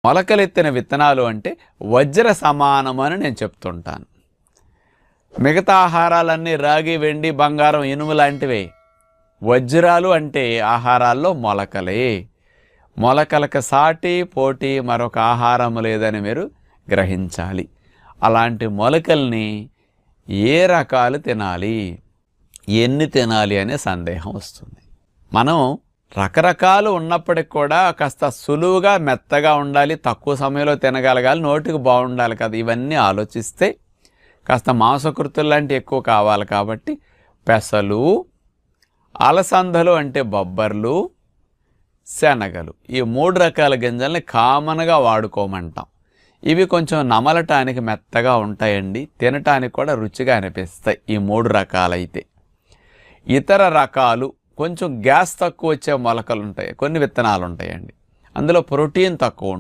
మొలకలెత్తిన విత్తనాలు అంటే వజ్ర సమానమని నేను చెప్తుంటాను. మిగతా ఆహారాలన్నీ రాగి, వెండి, బంగారం, ఇనుము లాంటివే. వజ్రాలు అంటే ఆహారాల్లో మొలకలే. మొలకలకు సాటి పోటీ మరొక ఆహారం లేదని మీరు గ్రహించాలి. అలాంటి మొలకల్ని ఏ రకాలు తినాలి, ఎన్ని తినాలి అనే సందేహం వస్తుంది. మనం రకరకాలు ఉన్నప్పటికి కూడా కాస్త సులువుగా మెత్తగా ఉండాలి, తక్కువ సమయంలో తినగలగాలి, నోటికి బాగుండాలి కదా. ఇవన్నీ ఆలోచిస్తే కాస్త మాంసకృతులు లాంటి ఎక్కువ కావాలి. కాబట్టి పెసలు, అలసందలు అంటే బొబ్బర్లు, శనగలు, ఈ 3 రకాల గింజల్ని కామన్గా వాడుకోమంటాం. ఇవి కొంచెం నమలటానికి మెత్తగా ఉంటాయండి, తినటానికి కూడా రుచిగా అనిపిస్తాయి ఈ 3 రకాలైతే. ఇతర రకాలు కొంచెం గ్యాస్ తక్కువ వచ్చే మొలకలు ఉంటాయి, కొన్ని విత్తనాలు ఉంటాయండి, అందులో ప్రోటీన్ తక్కువ ఉంటుంది.